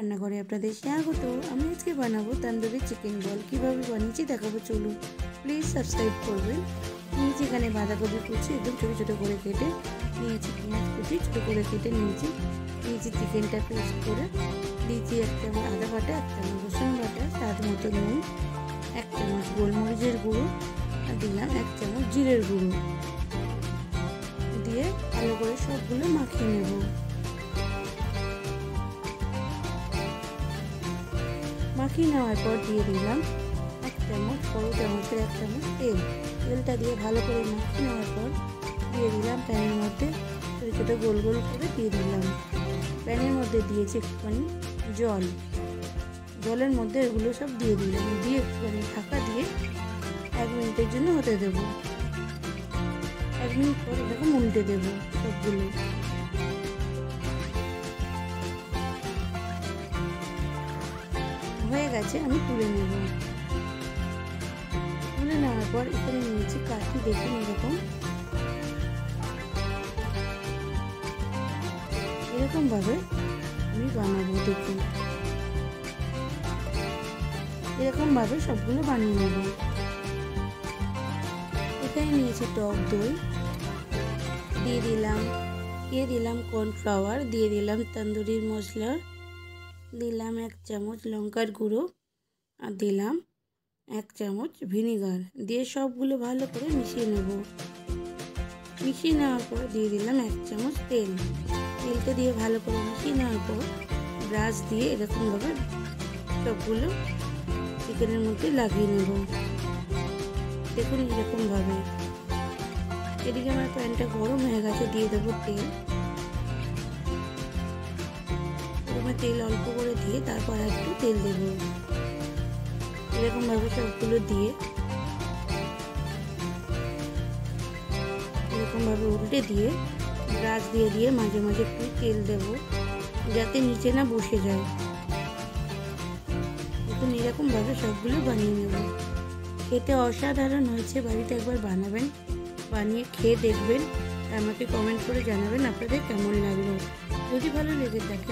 রান্নাঘরে আপনাদের স্বাগত। আমি আজকে বানাবো তন্দুরি চিকেন বল। কীভাবে বানিয়েছি দেখাবো, চলুন। প্লিজ সাবস্ক্রাইব করবেন। নিয়েছি এখানে বাঁধাকপি কুচি একদম ছোটো ছোটো করে কেটে নিয়েছি, পেঁয়াজ কুচি ছোটো করে কেটে নিয়েছি চিকেনটা পেস্ট করে দিয়েছি, 1 চামচ আদা বাটা, 1 চামচ রসুন বাটা, স্বাদ মতো নুন, 1 চামচ গোলমরিচের গুঁড়ো আর দিলাম 1 চামচ জিরের গুঁড়ো দিয়ে ভালো করে সবগুলো মাখিয়ে নেব। মাখিয়ে নেওয়ার পর দিয়ে দিলাম 1 চামচ, বড় চামচের 1 চামচ তেলটা দিয়ে ভালো করে মাখিয়ে নেওয়ার পর দিয়ে দিলাম প্যানের মধ্যে ছোটো ছোটো গোল গোল করে দিয়ে দিলাম। প্যানের মধ্যে দিয়েছি একটুখানি জলের মধ্যে এগুলো সব দিয়ে দিলাম, দিয়ে একটুখানি ঢাকা দিয়ে 1 মিনিটের জন্য হতে দেবো। 1 মিনিট পর এরকম উল্টে দেবো সবগুলো। হয়ে গেছে, আমি তুলে নেব। তুলে নেওয়ার পর এখানে নিয়েছি কাঠি, দেখুন এরকম ভাবে আমি বানাবো। দেখুন এরকম ভাবে সবগুলো বানিয়ে নেব। এখানে নিয়েছি টক দই, দিয়ে দিলাম কর্নফ্লাওয়ার, দিয়ে দিলাম তন্দুরির মশলা, দিলাম 1 চামচ লঙ্কার গুঁড়ো আর দিলাম 1 চামচ ভিনিগার, দিয়ে সবগুলো ভালো করে মিশিয়ে নেব। মিশিয়ে নেওয়ার পর দিয়ে দিলাম 1 চামচ তেলটা দিয়ে ভালো করে মিশিয়ে নেওয়ার পর ব্রাশ দিয়ে এরকমভাবে সবগুলো চিকেনের মধ্যে লাগিয়ে নেব। দেখুন এরকমভাবে। এদিকে আমার প্যানটা গরম হয়ে গেছে, দিয়ে দেবো তেল অল্প করে দিয়ে তারপর একটু তেল দেবো। এরকমভাবে সবগুলো দিয়ে এরকমভাবে উল্টে দিয়ে ব্রাশ দিয়ে মাঝে মাঝে একটু তেল দেব, যাতে নিচে না বসে যায়। এখন এরকমভাবে সবগুলো বানিয়ে নেব। খেতে অসাধারণ হয়েছে, বাড়িতে একবার বানাবেন, বানিয়ে খেয়ে দেখবেন, আমাকে কমেন্ট করে জানাবেন আপনাদের কেমন লাগলো। যদি ভালো লেগে থাকে